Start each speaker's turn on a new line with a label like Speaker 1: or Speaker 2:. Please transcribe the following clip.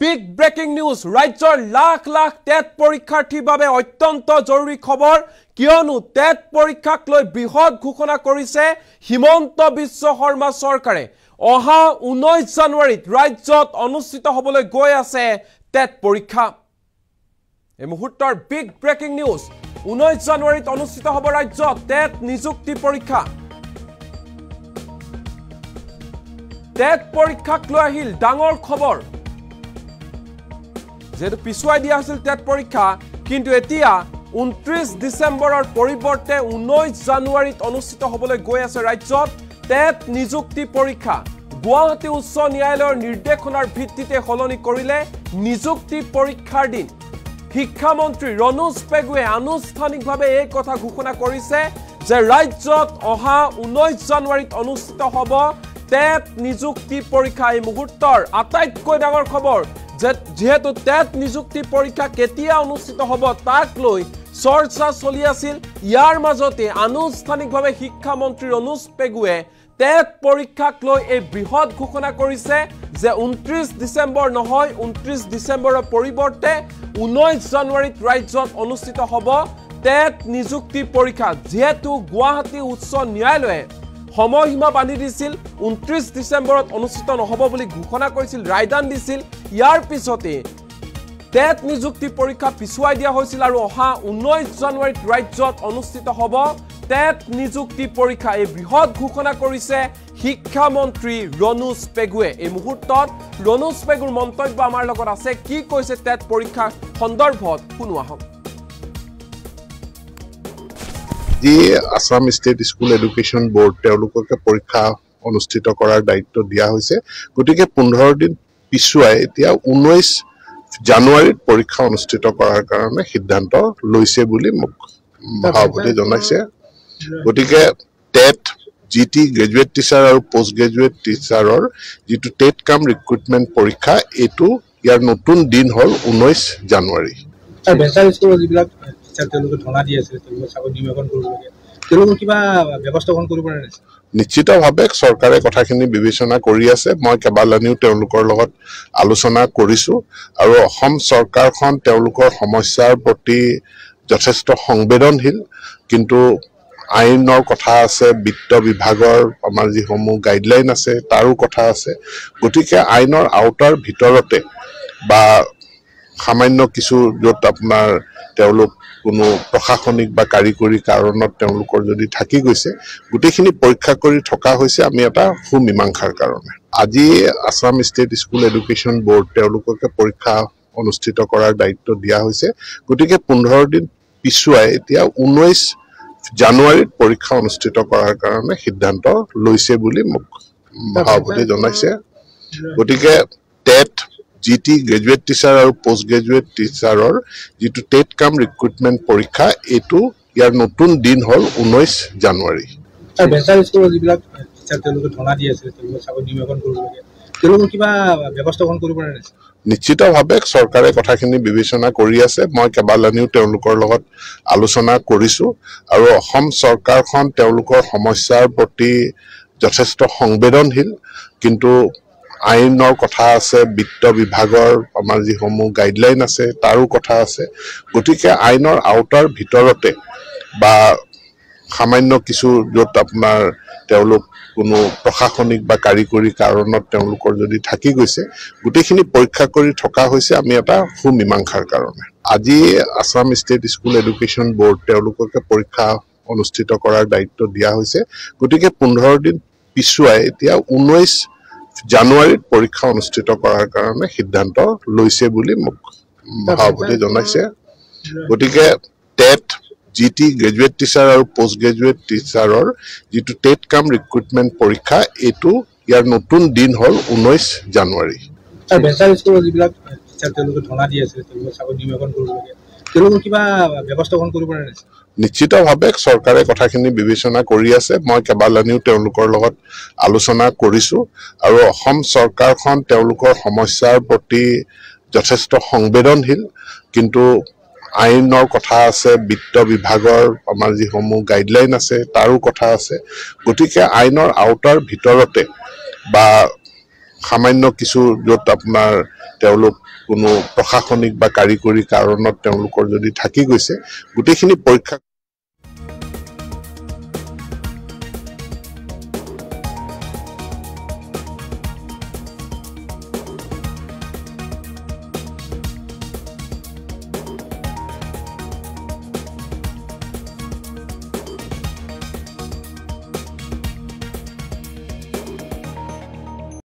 Speaker 1: Big breaking news. Rajyar lakh lakh TET পৰীক্ষাৰ্থীৰ বাবে অত্যন্ত জৰুৰী খবৰ কিয়নো TET পৰীক্ষাক লৈ বৃহৎ ঘোষণা কৰিছে হিমন্ত বিশ্ব শৰ্মা চৰকাৰে অহা 19 জানুৱাৰীত ৰাজ্যত অনুষ্ঠিত হ'বলৈ গৈ আছে TET পৰীক্ষা এই মুহূৰ্তৰ বিগ ব্ৰেকিং নিউজ 19 জানুৱাৰীত অনুষ্ঠিত হ'ব ৰাজ্যত TET নিযুক্তি পৰীক্ষা TET পৰীক্ষাক লৈ আহিল ডাঙৰ খবৰ যেটো পিছুৱাই দিয়া আছিল TET পৰীক্ষা কিন্তু এতিয়া 29 ডিসেম্বৰৰ পৰিৱৰ্তে 19 জানুৱাৰীত অনুষ্ঠিত হ'বলৈ গৈ আছে ৰাজ্যত TET নিযুক্তি পৰীক্ষা গুৱাহাটী উচ্চ ন্যায়ালয়ৰ নিৰ্দেশনাৰ ভিত্তিতে হলনি কৰিলে নিযুক্তি পৰীক্ষাৰ দিন শিক্ষামন্ত্ৰী ৰনোজ পেগুৱে আনুষ্ঠানিকভাৱে এই কথা ঘোষণা কৰিছে যে ৰাজ্যত অহা 19 জানুৱাৰীত অনুষ্ঠিত হ'ব TET নিযুক্তি পৰীক্ষা এই মুহূৰ্তৰ আটাইতকৈ ডাঙৰ খবৰ যেহেতু TET নিযুক্তি পৰীক্ষা কেতিয়া অনুষ্ঠিত হ'ব তাক লৈ চৰ্চা চলি আছিল ইয়াৰ মাজতে আনুষ্ঠানিকভাৱে শিক্ষামন্ত্ৰী ৰনোজ পেগুৱে TET পৰীক্ষাক লৈ এই বৃহৎ ঘোষণা কৰিছে যে 29 ডিসেম্বৰ নহয় 29 ডিসেম্বৰৰ পৰিৱৰ্তে 19 জানুৱাৰীত ৰাজ্যত অনুষ্ঠিত হ'ব TET নিযুক্তি পৰীক্ষা যেহেতু গুৱাহাটী উচ্চ ন্যায়ালয়ে সময়সীমা বান্ধি দিছিল 29 ডিসেম্বৰত অনুষ্ঠিত নহব বুলি ঘোষণা কৰিছিল ৰায়দান দিছিল ইয়াৰ পিছতে TET নিযুক্তি পৰীক্ষা পিছুৱাই দিয়া হৈছিল আৰু অহা 19 জানুৱাৰীত ৰাজ্যত অনুষ্ঠিত হ'ব TET নিযুক্তি পৰীক্ষা এই বৃহৎ ঘোষণা কৰিছে শিক্ষামন্ত্ৰী ৰনোজ পেগুৱে এই মুহূৰ্তত ৰনোজ পেগুৰ মন্তব্য আমাৰ লগত আছে কি কৈছে TET পৰীক্ষা সন্দৰ্ভত শুনো আহক
Speaker 2: Assam State School Education Board তেওঁলোককে পৰীক্ষা অনুষ্ঠিত কৰাৰ দায়িত্ব দিয়া হৈছে গতিকে 15 দিন পিছুৱাই এতিয়া 19 জানুৱাৰীত পৰীক্ষা অনুষ্ঠিত কৰাৰ কাৰণে সিদ্ধান্ত লৈছে বুলি মোক ভাবতে জনাইছে গতিকে TET GT গ্ৰেজুৱেট টিচাৰ আৰু পোষ্ট গ্ৰেজুৱেট টিচাৰৰ যেটো TET কাম ৰিক্ৰুটমেন্ট পৰীক্ষা এটো ইয়াৰ নতুন দিন হল 19 জানুৱাৰী
Speaker 3: আৰু বেচাৰ স্কুলৰ যিবিলাক তেওঁলোকে ধনা দি আছে তেওঁলোকে চাকৰি নিয়োজন কৰিব লাগে তেওঁলোকে কিবা ব্যৱস্থাপন কৰিব পাৰে
Speaker 2: নিশ্চিতভাৱে চৰকাৰে কথাখিনি বিবেচনা কৰি আছে মই কেবালানিও তেওঁলোকৰ লগত আলোচনা কৰিছো আৰু অসম চৰকাৰখন তেওঁলোকৰ সমস্যাৰ প্ৰতি যথেষ্ট সংবেদনশীল কিন্তু আইনৰ কথা আছে বিত্ত বিভাগৰ আমাৰ যি সমূহ গাইডলাইন আছে তাৰো কথা আছে গতিকে আইনৰ আউটাৰ ভিতৰতে বা সামান্য কিছু যত আপোনাৰ তেওঁলোক কোনো প্ৰশাসনিক বা কাৰিকৰী কাৰণত তেওঁলোকৰ যদি থাকি গৈছে গুটেখিনি পৰীক্ষা কৰি থকা হৈছে আমি এটা সুমীমাংসাৰ কাৰণে আজি Assam state school education board তেওঁলোককে পৰীক্ষা অনুষ্ঠিত কৰাৰ দায়িত্ব দিয়া হৈছে গতিকে 15 দিন পিছুৱাই এতিয়া 19 জানুৱাৰীত পৰীক্ষা অনুষ্ঠিত কৰাৰ কাৰণে সিদ্ধান্ত লৈছে বুলি মোক ভাবতে জনাইছে গতিকে TET GT গ্ৰেজুৱেট টিচাৰ আৰু পোষ্ট গ্ৰেজুৱেট টিচাৰৰ যেটো TET কাম ৰিক্ৰুটমেন্ট পৰীক্ষা এটো ইয়াৰ নতুন দিন হল 19 জানুৱাৰী
Speaker 3: আৰু বেচাৰ স্কুলৰ যিবিলাক তেওঁলোকে ধনা দি আছে তেওঁলোকে চাকৰি নিয়োজন কৰিব লাগে তেওঁলোকে কিবা ব্যৱস্থাপন কৰিব পাৰে
Speaker 2: নিশ্চিতভাৱে চৰকাৰে কথাখিনি বিবেচনা কৰি আছে মই কেবালানিও তেওঁলোকৰ লগত আলোচনা কৰিছো আৰু অসম চৰকাৰখন তেওঁলোকৰ সমস্যাৰ প্ৰতি যথেষ্ট সংবেদনশীল কিন্তু আইনৰ কথা আছে বিত্ত বিভাগৰ আমাৰ যি সমূহ গাইডলাইন আছে তাৰো কথা আছে গতিকে আইনৰ আউটাৰ ভিতৰতে বা সামান্য কিছু যত আপোনাৰ তেওঁলোক কোনো প্ৰশাসনিক বা কাৰিকৰী কাৰণত তেওঁলোকৰ যদি থাকি গৈছে গুটেখিনি পৰীক্ষা কৰি থকা হৈছে আমি এটা সুমীমাংসাৰ কাৰণে আজি Assam state school education board তেওঁলোককে পৰীক্ষা অনুষ্ঠিত কৰাৰ দায়িত্ব দিয়া হৈছে গতিকে 15 দিন পিছুৱাই এতিয়া 19 জানুৱাৰীত পৰীক্ষা অনুষ্ঠিত কৰাৰ কাৰণে সিদ্ধান্ত লৈছে বুলি মোক ভাবতে জনাইছে গতিকে TET GT গ্ৰেজুৱেট টিচাৰ আৰু পোষ্ট গ্ৰেজুৱেট টিচাৰৰ যেটো TET কাম ৰিক্ৰুটমেন্ট পৰীক্ষা এটো ইয়াৰ নতুন দিন হল 19 জানুৱাৰী
Speaker 3: আৰু বেচাৰ স্কুলৰ যিবিলাক তেওঁলোকে ধনা দি আছে তেওঁলোকে চাকৰি নিয়োজন কৰিব লাগে তেওঁলোকে কিবা ব্যৱস্থাপন কৰিব পাৰে
Speaker 2: নিশ্চিতভাৱে চৰকাৰে কথাখিনি বিবেচনা কৰি আছে মই কেবালানিও তেওঁলোকৰ লগত আলোচনা কৰিছো আৰু অসম চৰকাৰখন তেওঁলোকৰ সমস্যাৰ প্ৰতি যথেষ্ট সংবেদনশীল কিন্তু আইনৰ কথা আছে বিত্ত বিভাগৰ আমাৰ যি সমূহ গাইডলাইন আছে তাৰো কথা আছে গতিকে আইনৰ আউটাৰ ভিতৰতে বা সামান্য কিছু য'ত আপোনাৰ তেওঁলোক কোনো প্ৰশাসনিক বা কাৰিকৰী কাৰণত তেওঁলোকৰ যদি থাকি গৈছে গোটেইখিনি পৰীক্ষা